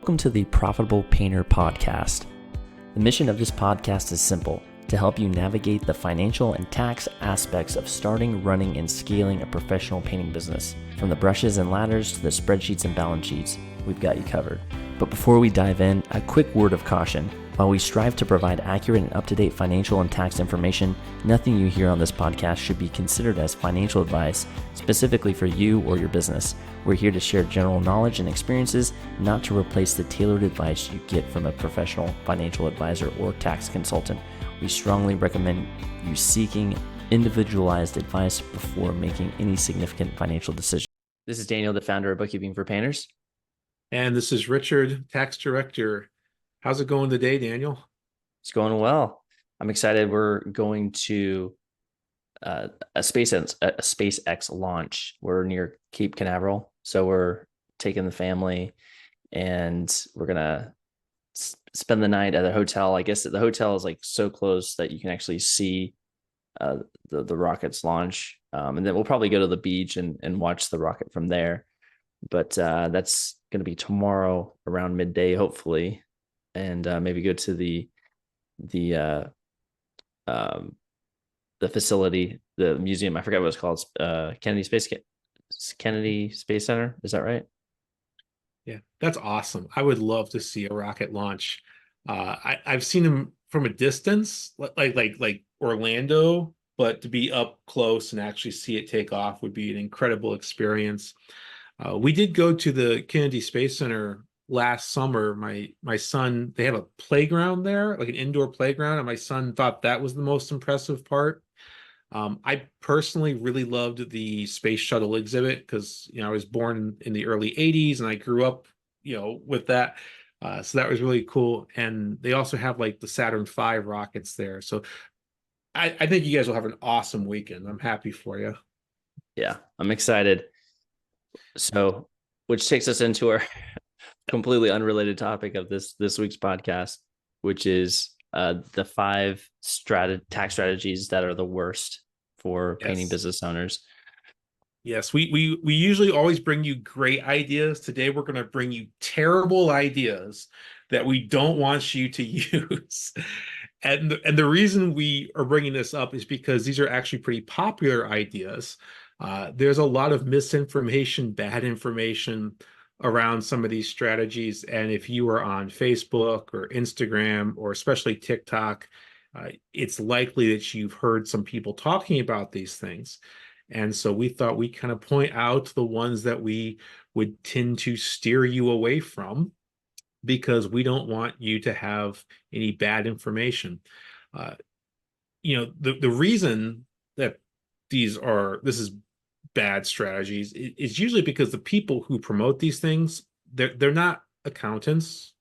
Welcome to the Profitable Painter Podcast. The mission of this podcast is simple: to help you navigate the financial and tax aspects of starting, running, and scaling a professional painting business. From the brushes and ladders to the spreadsheets and balance sheets, we've got you covered. But before we dive in, a quick word of caution. While we strive to provide accurate and up-to-date financial and tax information, nothing you hear on this podcast should be considered as financial advice specifically for you or your business. We're here to share general knowledge and experiences, not to replace the tailored advice you get from a professional financial advisor or tax consultant. We strongly recommend you seeking individualized advice before making any significant financial decisions. This is Daniel, the founder of Bookkeeping for Painters. And this is Richard, tax director. How's it going today, Daniel? It's going well. I'm excited. We're going to a SpaceX launch. We're near Cape Canaveral, so we're taking the family, and we're gonna spend the night at a hotel. I guess the hotel is like so close that you can actually see the rocket's launch, and then we'll probably go to the beach and watch the rocket from there. But that's going to be tomorrow around midday, hopefully. And maybe go to the facility, the museum. I forgot what it's called. Kennedy Space Center. Is that right? Yeah, that's awesome. I would love to see a rocket launch. I've seen them from a distance, like Orlando, but to be up close and actually see it take off would be an incredible experience. We did go to the Kennedy Space Center last summer. My son, they have a playground there, like an indoor playground, and my son thought that was the most impressive part. I personally really loved the space shuttle exhibit because I was born in the early 80s and I grew up with that. So that was really cool. And they also have like the Saturn V rockets there. So I think you guys will have an awesome weekend. I'm happy for you. Yeah, I'm excited. So, which takes us into our completely unrelated topic of this week's podcast, which is the 5 tax strategies that are the worst for painting business owners. Yes, we usually always bring you great ideas. Today we're going to bring you terrible ideas that we don't want you to use. And the reason we are bringing this up is because these are actually pretty popular ideas. There's a lot of misinformation, bad information around some of these strategies. And if you are on Facebook or Instagram, or especially TikTok, it's likely that you've heard some people talking about these things. And so we thought we'd kind of point out the ones that we would tend to steer you away from, because we don't want you to have any bad information. The reason that this is bad strategies is usually because the people who promote these things, they're not accountants,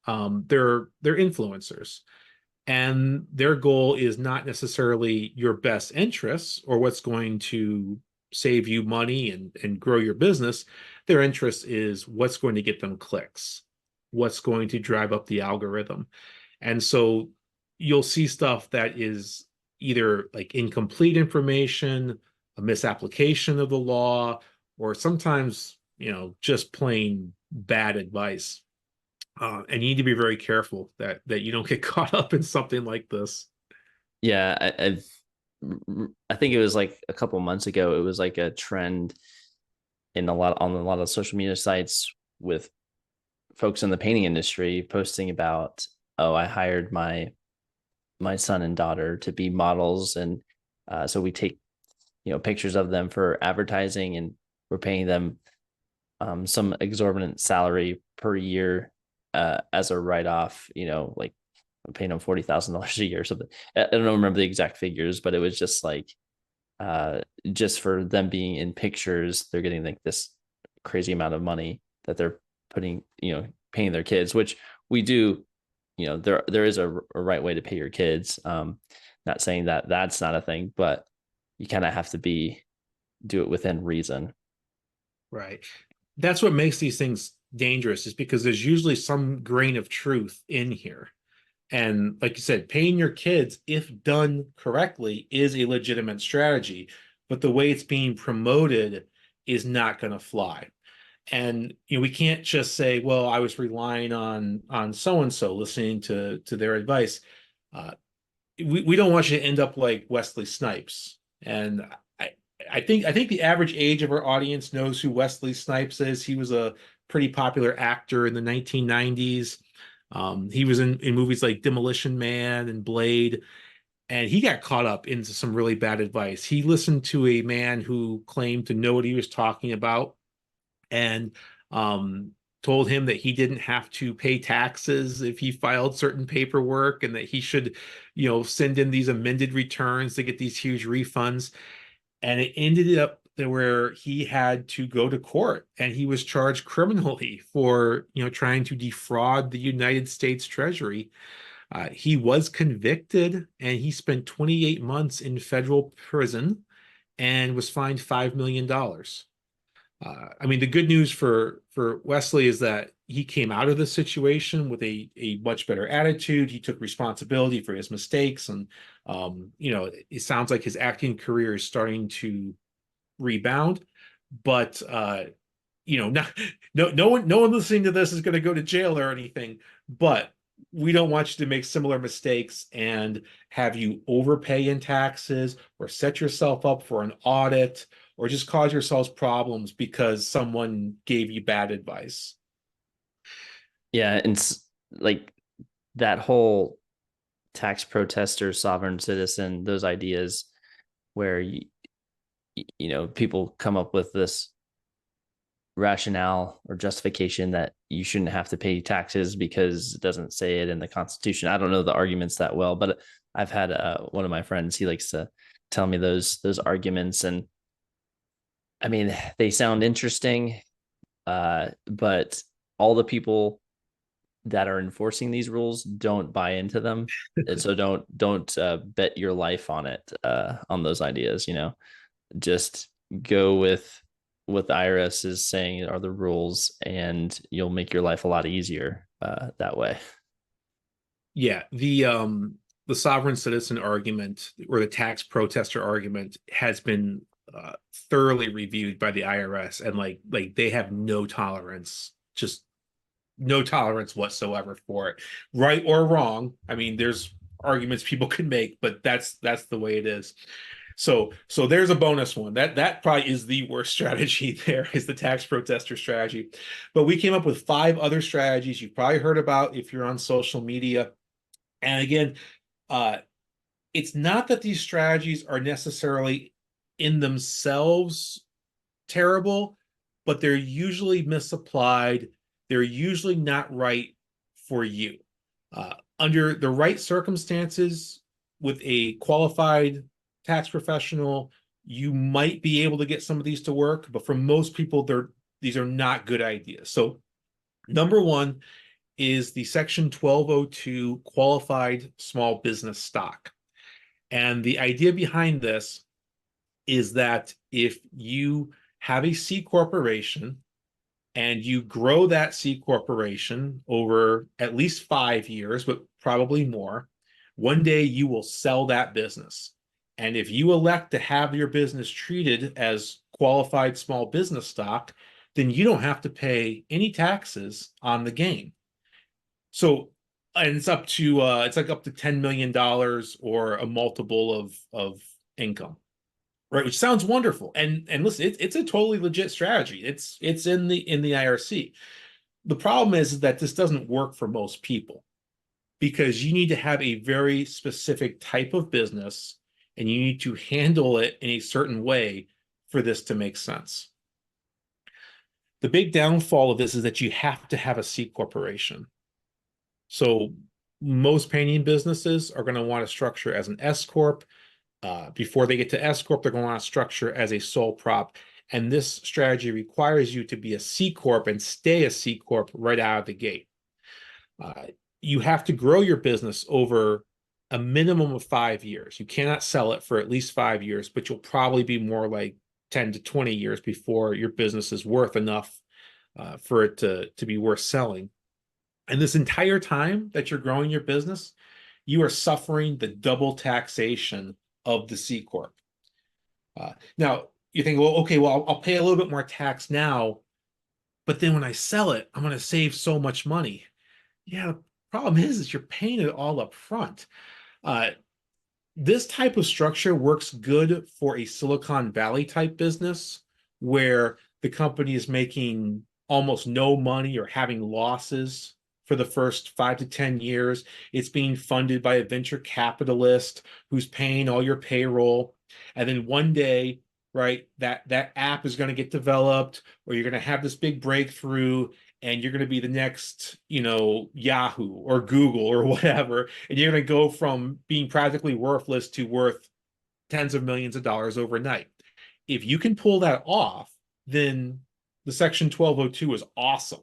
they're influencers, and their goal is not necessarily your best interests or what's going to save you money and grow your business. Their interest is what's going to get them clicks, what's going to drive up the algorithm. And so you'll see stuff that is either like incomplete information, a misapplication of the law, or sometimes, just plain bad advice. And you need to be very careful that you don't get caught up in something like this. Yeah, I think it was like a couple months ago. It was like a trend on a lot of social media sites with folks in the painting industry posting about, oh, I hired my son and daughter to be models, and so we take pictures of them for advertising, and we're paying them some exorbitant salary per year as a write-off, like I'm paying them $40,000 a year or something. I don't remember the exact figures, but it was just like just for them being in pictures, they're getting like this crazy amount of money that they're paying their kids, which we do. There is a right way to pay your kids. Not saying that that's not a thing, but you kind of have to do it within reason. Right. That's what makes these things dangerous, is because there's usually some grain of truth in here. And like you said, paying your kids, if done correctly, is a legitimate strategy, but the way it's being promoted is not going to fly. And we can't just say, well, I was relying on so and so, listening to their advice. Uh, we don't want you to end up like Wesley Snipes. And I I think the average age of our audience knows who Wesley Snipes is. He was a pretty popular actor in the 1990s. He was in movies like Demolition Man and Blade, and he got caught up into some really bad advice. He listened to a man who claimed to know what he was talking about, and um, told him that he didn't have to pay taxes if he filed certain paperwork, and that he should, send in these amended returns to get these huge refunds. And it ended up where he had to go to court, and he was charged criminally for, trying to defraud the United States Treasury. He was convicted, and he spent 28 months in federal prison and was fined $5 million. I mean, the good news for Wesley is that he came out of the situation with a much better attitude. He took responsibility for his mistakes, and it sounds like his acting career is starting to rebound. But not, no one listening to this is going to go to jail or anything. But we don't want you to make similar mistakes and have you overpay in taxes, or set yourself up for an audit, or just cause yourselves problems because someone gave you bad advice. Yeah, and like that whole tax protester, sovereign citizen, those ideas where people come up with this rationale or justification that you shouldn't have to pay taxes because it doesn't say it in the Constitution. I don't know the arguments that well, but I've had one of my friends. He likes to tell me those arguments, and I mean they sound interesting, but all the people that are enforcing these rules don't buy into them, and so don't bet your life on it, on those ideas. Just go with what the IRS is saying are the rules, and you'll make your life a lot easier that way. Yeah, the sovereign citizen argument, or the tax protester argument, has been thoroughly reviewed by the IRS, and like they have no tolerance, just no tolerance whatsoever for it, right or wrong. I mean, there's arguments people can make, but that's the way it is. So there's a bonus one. That probably is the worst strategy. There is the tax protester strategy. But we came up with 5 other strategies you've probably heard about if you're on social media. And again, uh, it's not that these strategies are necessarily in themselves terrible, but they're usually misapplied. They're usually not right for you. Under the right circumstances, with a qualified tax professional, you might be able to get some of these to work, but for most people, these are not good ideas. So, number one is the Section 1202 qualified small business stock. And the idea behind this is that if you have a C corporation and you grow that C corporation over at least 5 years, but probably more, one day you will sell that business. And if you elect to have your business treated as qualified small business stock, then you don't have to pay any taxes on the gain. So, and it's like up to $10 million, or a multiple of income, right? Which sounds wonderful. And listen, it's a totally legit strategy. It's in the IRC. The problem is that this doesn't work for most people, because you need to have a very specific type of business, and you need to handle it in a certain way for this to make sense. The big downfall of this is that you have to have a C corporation. So most painting businesses are going to want to structure as an S-Corp. Before they get to S-Corp, they're going to want to structure as a sole prop. And this strategy requires you to be a C-Corp and stay a C-Corp right out of the gate. You have to grow your business over a minimum of 5 years. You cannot sell it for at least 5 years, but you'll probably be more like 10 to 20 years before your business is worth enough for it to be worth selling. And this entire time that you're growing your business, you are suffering the double taxation of the C Corp. Now, you think, well, okay, well, I'll pay a little bit more tax now, but then when I sell it, I'm going to save so much money. Yeah, the problem is you're paying it all up front. Uh, this type of structure works good for a Silicon Valley type business where the company is making almost no money or having losses for the first 5 to 10 years. It's being funded by a venture capitalist who's paying all your payroll. And then one day, right, that app is going to get developed, or you're going to have this big breakthrough, and you're going to be the next, Yahoo or Google or whatever, and you're going to go from being practically worthless to worth tens of millions of dollars overnight. If you can pull that off, then the Section 1202 is awesome.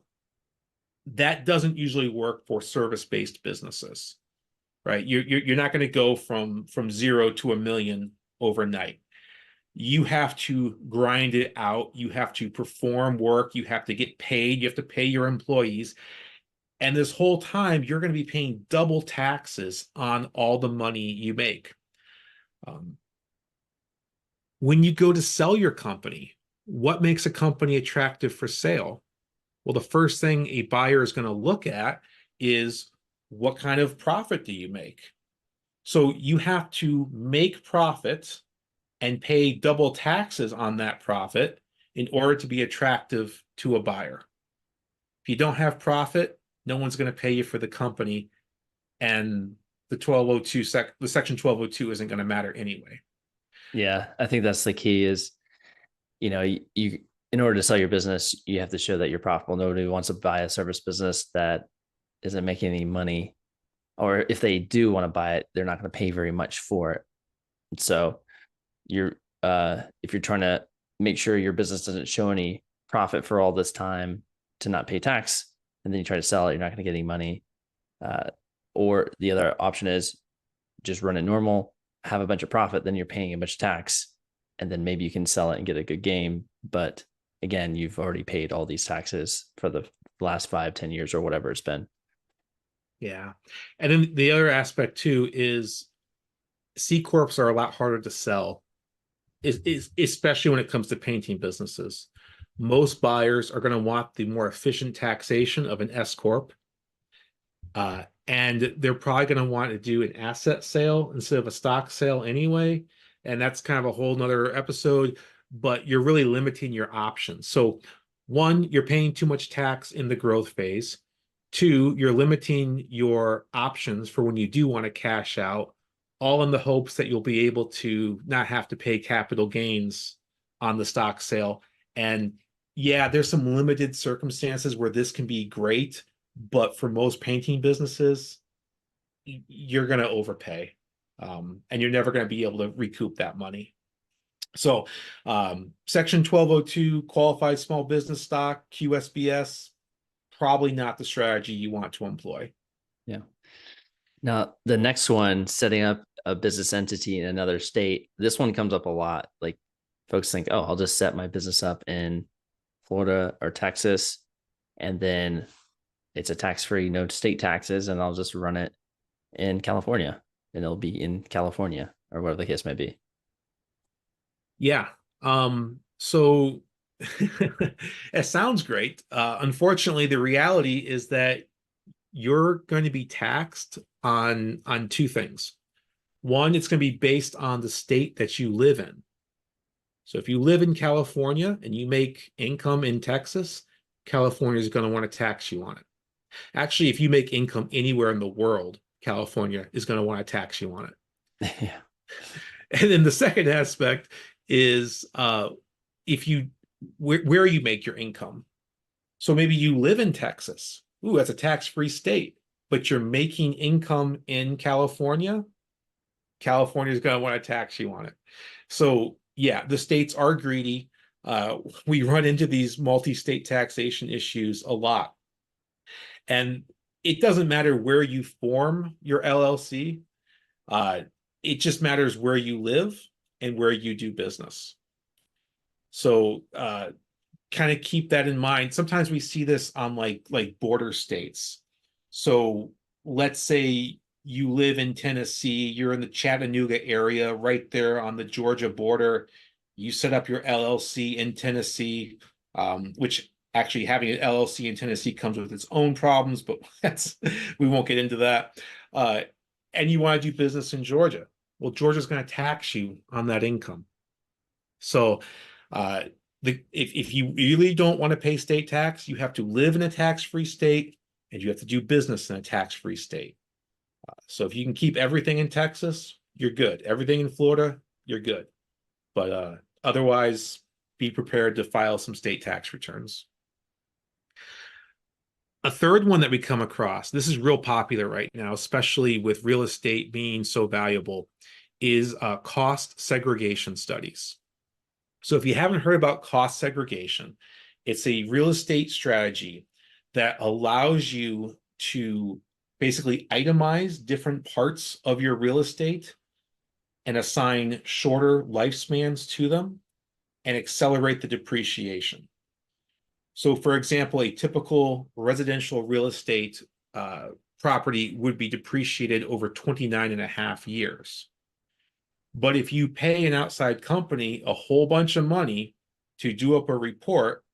That doesn't usually work for service-based businesses, right? You're not going to go from 0 to 1 million overnight. You have to grind it out. You have to perform work. You have to get paid. You have to pay your employees. And this whole time, you're going to be paying double taxes on all the money you make. Um, when you go to sell your company, what makes a company attractive for sale? Well, the first thing a buyer is going to look at is what kind of profit do you make? So you have to make profit and pay double taxes on that profit in order to be attractive to a buyer. If you don't have profit, no one's going to pay you for the company, and the section 1202 isn't going to matter anyway. Yeah, I think that's the key is, you in order to sell your business, you have to show that you're profitable. Nobody wants to buy a service business that isn't making any money. Or if they do want to buy it, they're not going to pay very much for it. So you're if you're trying to make sure your business doesn't show any profit for all this time to not pay tax, and then you try to sell it, you're not going to get any money. Uh, or the other option is just run it normal, have a bunch of profit, then you're paying a bunch of tax, and then maybe you can sell it and get a good game. But again, you've already paid all these taxes for the last 5, 10 years or whatever it's been. Yeah. And then the other aspect too is C-Corps are a lot harder to sell, especially when it comes to painting businesses. Most buyers are going to want the more efficient taxation of an S-Corp. And they're probably going to want to do an asset sale instead of a stock sale anyway. And that's kind of a whole nother episode, but you're really limiting your options. So, one, you're paying too much tax in the growth phase. Two, you're limiting your options for when you do want to cash out, all in the hopes that you'll be able to not have to pay capital gains on the stock sale. And yeah, there's some limited circumstances where this can be great, but for most painting businesses, you're going to overpay, and you're never going to be able to recoup that money. So, Section 1202, qualified small business stock, QSBS, probably not the strategy you want to employ. Yeah. Now, the next one, setting up a business entity in another state, this one comes up a lot. Like folks think, oh, I'll just set my business up in Florida or Texas, and then it's a tax-free, no state taxes, and I'll just run it in California, and it'll be in California or whatever the case may be. Yeah. So it sounds great. Unfortunately, the reality is that you're going to be taxed on two things. One, it's going to be based on the state that you live in. So if you live in California and you make income in Texas, California is going to want to tax you on it. Actually, if you make income anywhere in the world, California is going to want to tax you on it. Yeah. And then the second aspect is if you where you make your income. So maybe you live in Texas. Ooh, that's a tax-free state, but you're making income in California. California is going to want to tax you on it. So yeah, the states are greedy. We run into these multi-state taxation issues a lot. And it doesn't matter where you form your LLC. Uh, it just matters where you live and where you do business. So kind of keep that in mind. Sometimes we see this on like border states. So let's say you live in Tennessee, you're in the Chattanooga area, right there on the Georgia border. You set up your LLC in Tennessee, which Actually, having an LLC in Tennessee comes with its own problems, but we won't get into that. Uh, and you want to do business in Georgia. Well, Georgia's going to tax you on that income. So, uh, if you really don't want to pay state tax, you have to live in a tax-free state and you have to do business in a tax-free state. So if you can keep everything in Texas, you're good. Everything in Florida, you're good. But otherwise, be prepared to file some state tax returns. A third one that we come across, this is real popular right now, especially with real estate being so valuable, is cost segregation studies. So if you haven't heard about cost segregation, it's a real estate strategy that allows you to basically itemize different parts of your real estate and assign shorter lifespans to them and accelerate the depreciation. So, for example, a typical residential real estate property would be depreciated over 29 and a half years. But if you pay an outside company a whole bunch of money to do up a report,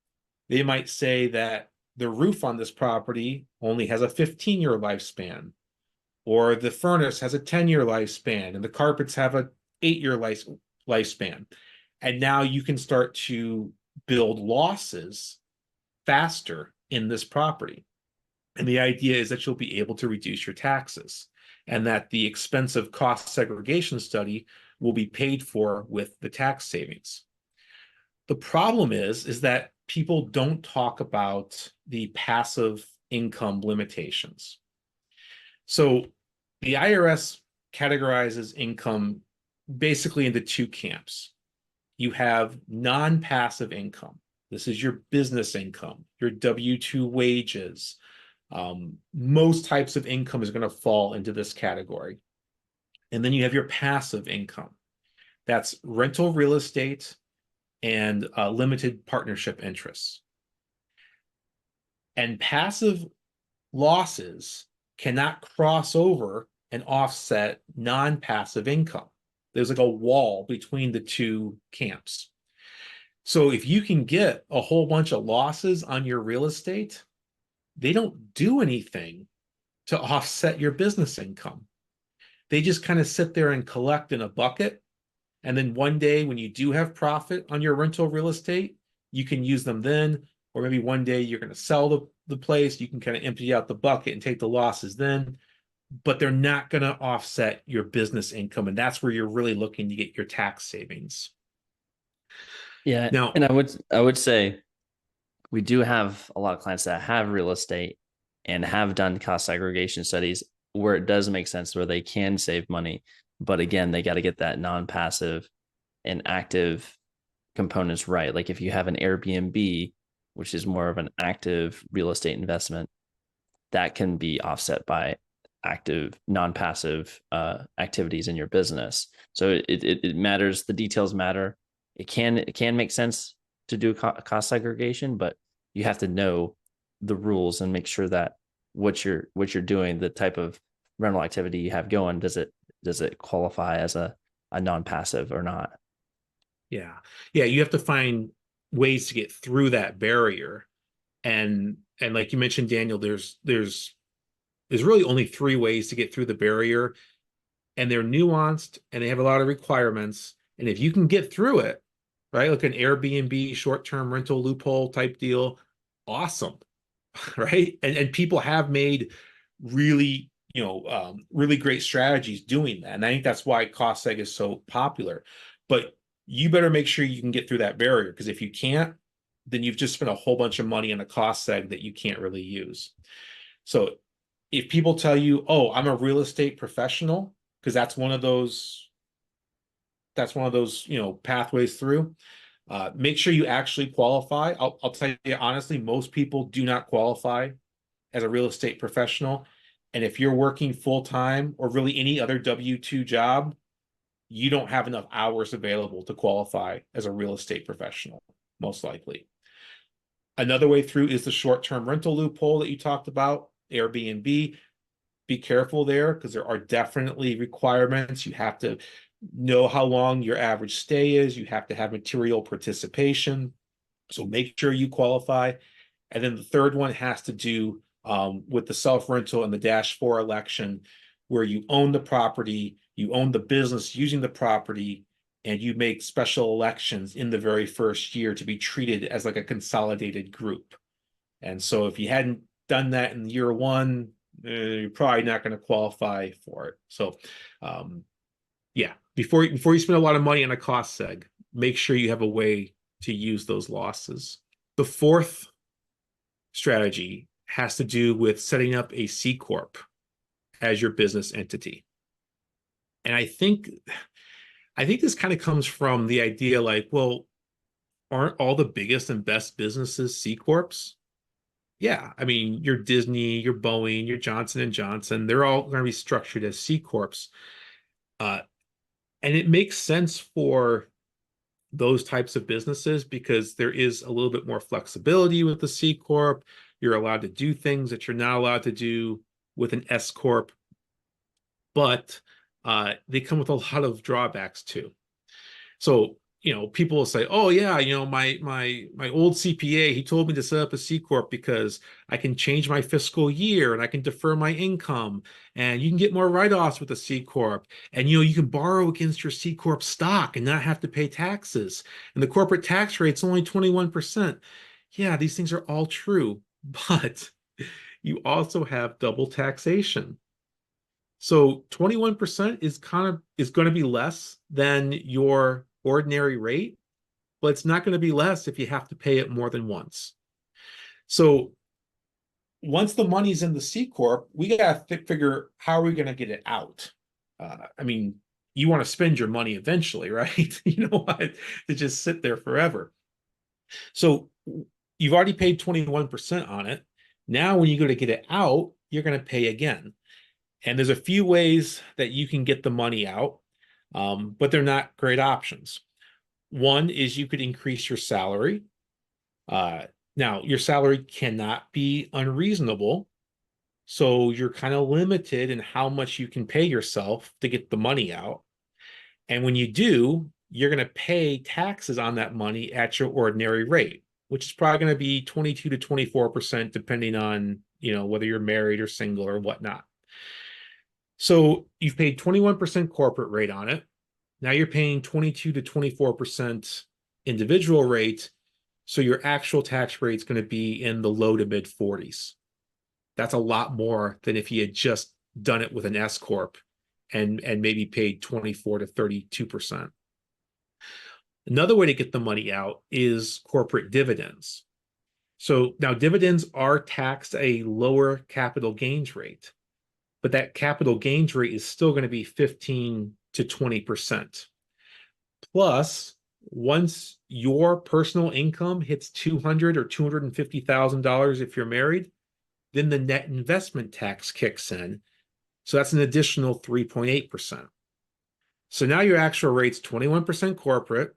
they might say that the roof on this property only has a 15-year lifespan, or the furnace has a 10-year lifespan, and the carpets have a 8-year lifespan. And now you can start to build losses faster in this property. And the idea is that you'll be able to reduce your taxes and that the expensive cost segregation study will be paid for with the tax savings. The problem is that people don't talk about the passive income limitations. So the IRS categorizes income basically into two camps. You have non-passive income. This is your business income, your W-2 wages. Most types of income is going to fall into this category. And then you have your passive income. That's rental real estate and limited partnership interests. And passive losses cannot cross over and offset non-passive income. There's like a wall between the two camps. So if you can get a whole bunch of losses on your real estate, they don't do anything to offset your business income. They just kind of sit there and collect in a bucket. And then one day when you do have profit on your rental real estate, you can use them then. Or maybe one day you're going to sell the place, you can kind of empty out the bucket and take the losses then. But they're not going to offset your business income. And that's where you're really looking to get your tax savings. Yeah, Now, and I would say we do have a lot of clients that have real estate and have done cost segregation studies where it does make sense where they can save money. But again, they got to get that non-passive and active components right. Like if you have an Airbnb, which is more of an active real estate investment, that can be offset by active non-passive activities in your business. So it matters. The details matter. It can make sense to do cost segregation, but you have to know the rules and make sure that what you're doing, the type of rental activity you have going, does it qualify as a non-passive or not? yeah. Yeah, you have to find ways to get through that barrier. And like you mentioned, Daniel, there's really only three ways to get through the barrier, and they're nuanced and they have a lot of requirements. And if you can get through it, right, like an Airbnb short-term rental loophole type deal, awesome, right? And people have made really, really great strategies doing that. And I think that's why cost seg is so popular. But you better make sure you can get through that barrier, because if you can't, then you've just spent a whole bunch of money on a cost seg that you can't really use. So if people tell you, "Oh, I'm a real estate professional," because that's one of those pathways through. Make sure you actually qualify. I'll tell you honestly, most people do not qualify as a real estate professional. And if you're working full time or really any other W-2 job, you don't have enough hours available to qualify as a real estate professional, most likely. Another way through is the short-term rental loophole that you talked about, Airbnb. Be careful there because there are definitely requirements. You have to know how long your average stay is. You have to have material participation. So make sure you qualify. And then the third one has to do with the self-rental and the Dash 4 election, where you own the property, you own the business using the property, and you make special elections in the very first year to be treated as like a consolidated group. And so if you hadn't done that in year one, you're probably not going to qualify for it. So, yeah, before you spend a lot of money on a cost seg, make sure you have a way to use those losses. The fourth strategy has to do with setting up a C-Corp as your business entity. And I think this kind of comes from the idea like, well, aren't all the biggest and best businesses C-Corps? Yeah, I mean, your Disney, your Boeing, your Johnson and Johnson, they're all going to be structured as C-Corps. Uh, and it makes sense for those types of businesses because there is a little bit more flexibility with the C-Corp. You're allowed to do things that you're not allowed to do with an S-Corp, but they come with a lot of drawbacks too. So, people will say, "Oh yeah, my old CPA, he told me to set up a C-Corp because I can change my fiscal year and I can defer my income and you can get more write-offs with a C-Corp and you can borrow against your C-Corp stock and not have to pay taxes. And the corporate tax rate's only 21%." Yeah, these things are all true, but you also have double taxation. So 21% is going to be less than your ordinary rate, but it's not going to be less if you have to pay it more than once. So once the money's in the C-Corp, we got to figure how are we going to get it out? I mean, you want to spend your money eventually, right? You know what? To just sit there forever. So you've already paid 21% on it. Now, when you go to get it out, you're going to pay again. And there's a few ways that you can get the money out, but they're not great options. One is you could increase your salary. Now, your salary cannot be unreasonable. So you're kind of limited in how much you can pay yourself to get the money out. And when you do, you're going to pay taxes on that money at your ordinary rate, which is probably going to be 22 to 24%, depending on, whether you're married or single or whatnot. So you've paid 21% corporate rate on it. Now you're paying 22 to 24% individual rate. So your actual tax rate is going to be in the low to mid 40s. That's a lot more than if you had just done it with an S-Corp and maybe paid 24 to 32%. Another way to get the money out is corporate dividends. So now dividends are taxed a lower capital gains rate, but that capital gains rate is still going to be 15 to 20%. Plus, once your personal income hits $200,000 or $250,000 if you're married, then the net investment tax kicks in. So that's an additional 3.8%. So now your actual rate's 21% corporate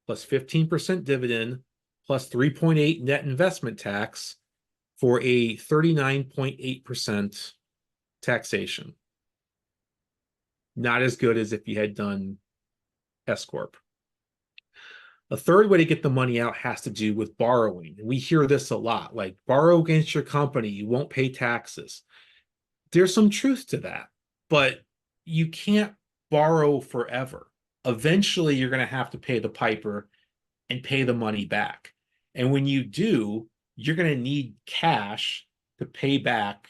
plus 15% dividend plus 3.8 net investment tax for a 39.8% taxation. Not as good as if you had done S-Corp. A third way to get the money out has to do with borrowing. And we hear this a lot, like borrow against your company, you won't pay taxes. There's some truth to that, but you can't borrow forever. Eventually, you're going to have to pay the piper and pay the money back. And when you do, you're going to need cash to pay back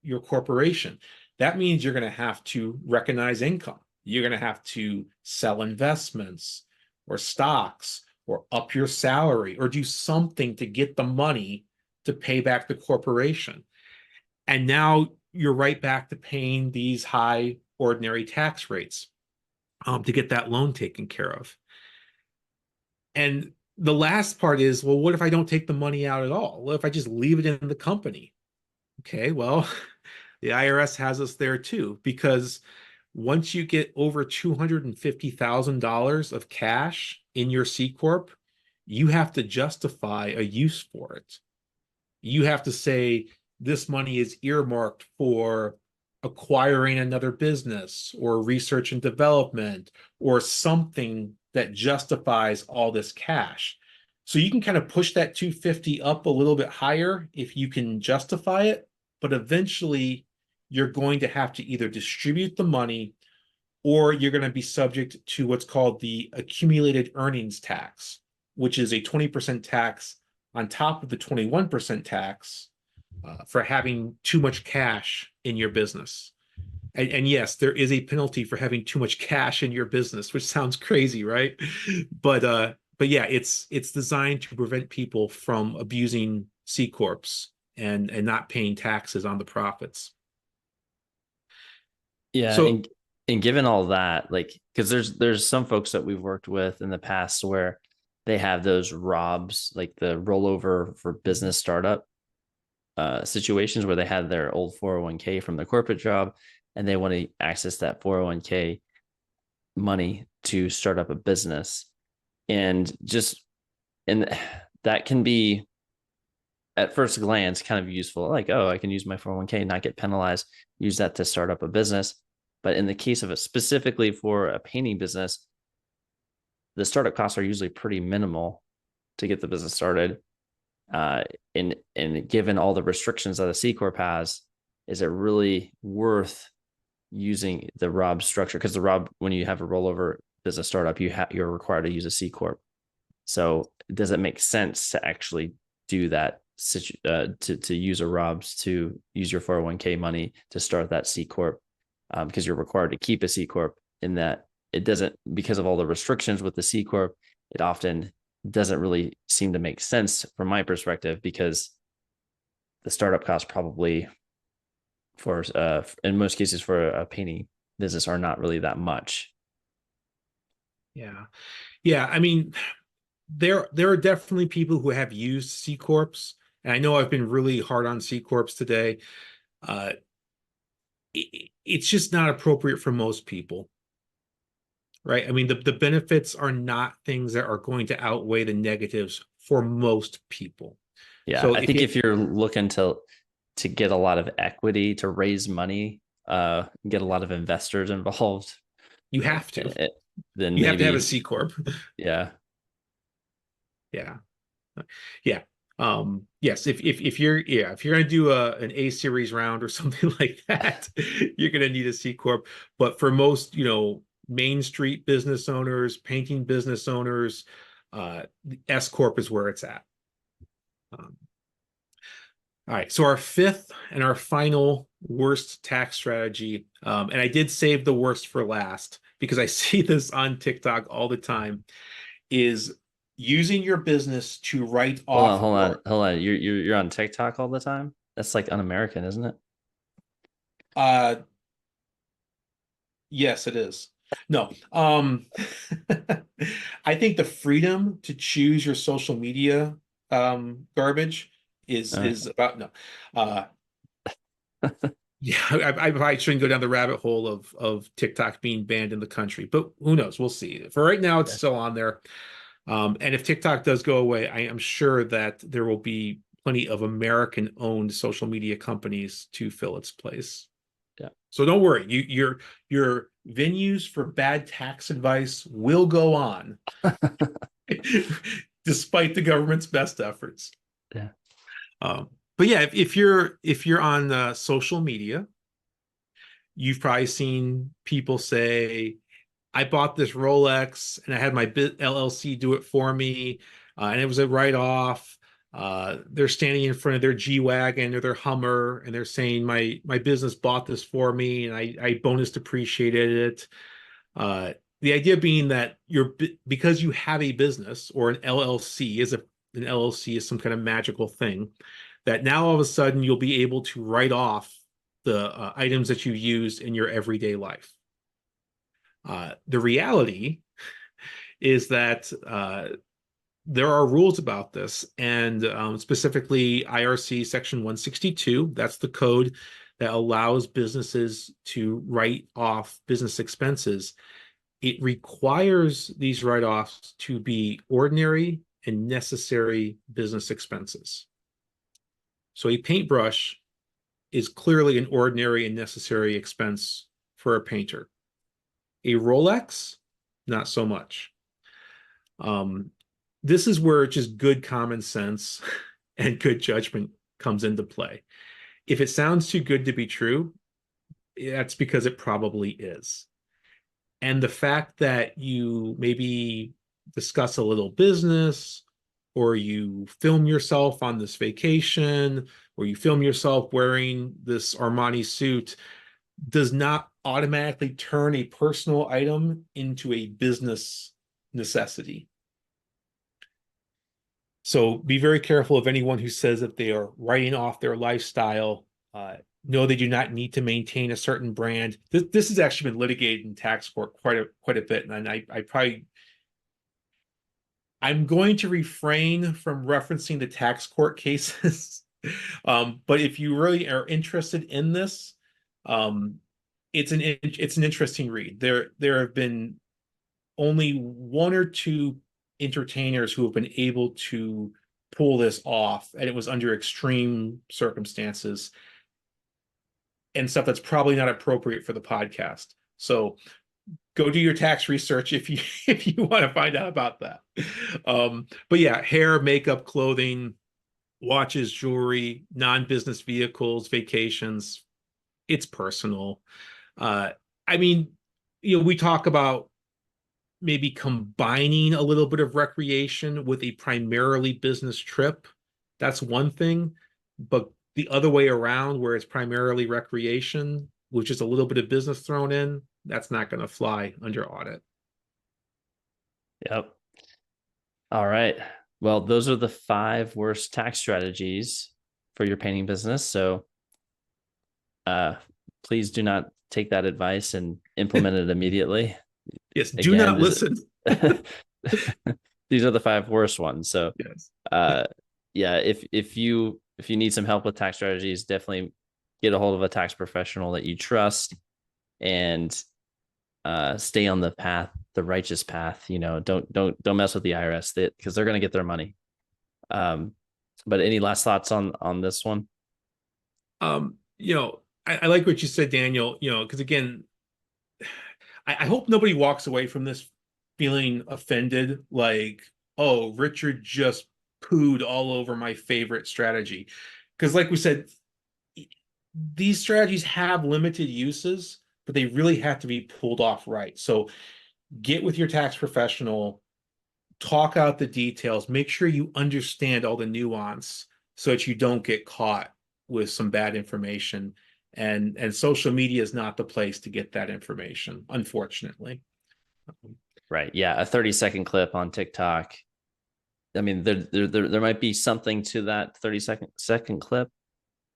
your corporation. That means you're going to have to recognize income. You're going to have to sell investments or stocks or up your salary or do something to get the money to pay back the corporation. And now you're right back to paying these high ordinary tax rates to get that loan taken care of. And the last part is, well, what if I don't take the money out at all? What if I just leave it in the company? Okay, well, the IRS has us there too, because once you get over $250,000 of cash in your C-Corp, you have to justify a use for it. You have to say, this money is earmarked for acquiring another business or research and development or something that justifies all this cash. So you can kind of push that 250 up a little bit higher if you can justify it, but eventually you're going to have to either distribute the money or you're going to be subject to what's called the accumulated earnings tax, which is a 20% tax on top of the 21% tax for having too much cash in your business. And yes, there is a penalty for having too much cash in your business, which sounds crazy, right? But yeah, it's designed to prevent people from abusing C corps and not paying taxes on the profits. Yeah, So and given all that, like, because there's some folks that we've worked with in the past where they have those ROBs, like the rollover for business startup situations where they had their old 401k from their corporate job and they want to access that 401k money to start up a business. And just and that can be at first glance kind of useful, like, oh, I can use my 401k, not get penalized, use that to start up a business. But in the case of it specifically for a painting business, the startup costs are usually pretty minimal to get the business started. uh, and given all the restrictions that a C corp has, is it really worth using the ROB structure? Because the ROB, when you have a rollover business startup, you're required to use a C corp. So does it make sense to actually do that? To use a ROBS to use your 401k money to start that C corp, because you're required to keep a C corp. In that, it doesn't, because of all the restrictions with the C corp, it often doesn't really seem to make sense from my perspective, because the startup costs probably for in most cases for a painting business are not really that much. yeah, yeah. I mean, there are definitely people who have used C corps, and I know I've been really hard on C corps today. Uh, it's just not appropriate for most people, right? I mean, the benefits are not things that are going to outweigh the negatives for most people. Yeah, So I if think it, if you're looking to get a lot of equity to raise money, get a lot of investors involved, you have to, eh, then you have to have a maybe, C corp. yeah, Yeah, yeah. Yes, if you're yeah, if you're gonna do an A series round or something like that, you're gonna need a C corp. But for most, Main Street business owners, painting business owners, the S corp is where it's at. Um, all right, so our fifth and our final worst tax strategy, and I did save the worst for last because I see this on TikTok all the time, is using your business to write hold on, off hold on, your hold on. You're on TikTok all the time? That's like un-American, isn't it? uh yes, it is. No. I think the freedom to choose your social media garbage is Okay. about no. Uh yeah, I probably shouldn't go down the rabbit hole of TikTok being banned in the country, but who knows? We'll see. For right now, it's Yeah. still on there. And if TikTok does go away, I am sure that there will be plenty of American-owned social media companies to fill its place. Yeah. So don't worry, your venues for bad tax advice will go on, despite the government's best efforts. Yeah. But yeah, if you're on social media, you've probably seen people say, I bought this Rolex and I had my LLC do it for me, and it was a write-off. They're standing in front of their G-Wagon or their Hummer, and they're saying, my business bought this for me, and I bonus depreciated it. The idea being that because you have a business or an LLC an LLC is some kind of magical thing, that now all of a sudden you'll be able to write off the items that you use in your everyday life. The reality is that there are rules about this, and specifically IRC Section 162. That's the code that allows businesses to write off business expenses. It requires these write-offs to be ordinary and necessary business expenses. So a paintbrush is clearly an ordinary and necessary expense for a painter. A Rolex, not so much. Um, this is where just good common sense and good judgment comes into play. If it sounds too good to be true, that's because it probably is. And the fact that you maybe discuss a little business, or you film yourself on this vacation, or you film yourself wearing this Armani suit does not automatically turn a personal item into a business necessity. So be very careful of anyone who says that they are writing off their lifestyle. No, they do not need to maintain a certain brand. This has actually been litigated in tax court quite a bit, and I'm going to refrain from referencing the tax court cases. But if you really are interested in this, um, it's an interesting read. There have been only one or two entertainers who have been able to pull this off, and it was under extreme circumstances and stuff that's probably not appropriate for the podcast. So go do your tax research if you if you want to find out about that. But yeah, hair, makeup, clothing, watches, jewelry, non-business vehicles, vacations, it's personal. Uh, I mean, we talk about maybe combining a little bit of recreation with a primarily business trip. That's one thing. But the other way around, where it's primarily recreation, with just a little bit of business thrown in, that's not going to fly under audit. Yep. All right. Well, those are the 5 worst tax strategies for your painting business. So uh, please do not take that advice and implement it immediately. Yes, do Again, not this listen. these are the 5 worst ones. So Yes. uh yeah, if you need some help with tax strategies, definitely get a hold of a tax professional that you trust, and stay on the path, the righteous path. Don't mess with the IRS, because they're going to get their money. But any last thoughts on this one? I like what you said, Daniel, because again, I hope nobody walks away from this feeling offended, like, oh, Richard just pooed all over my favorite strategy. Because, like we said, these strategies have limited uses, but they really have to be pulled off right. So get with your tax professional, talk out the details, make sure you understand all the nuance so that you don't get caught with some bad information. And social media is not the place to get that information, unfortunately. Right. Yeah. A 30-second clip on TikTok. I mean, there might be something to that 30-second clip,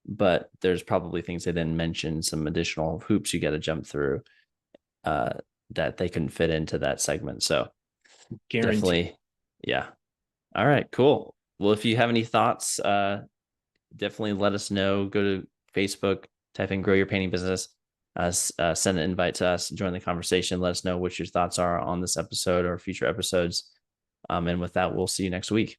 but there's probably things they didn't mention, some additional hoops you got to jump through, uh, that they couldn't fit into that segment. So Guarantee. definitely, yeah. All right, cool. Well, if you have any thoughts, definitely let us know. Go to Facebook, type in "Grow Your Painting Business," send an invite to us, join the conversation. Let us know what your thoughts are on this episode or future episodes. And with that, we'll see you next week.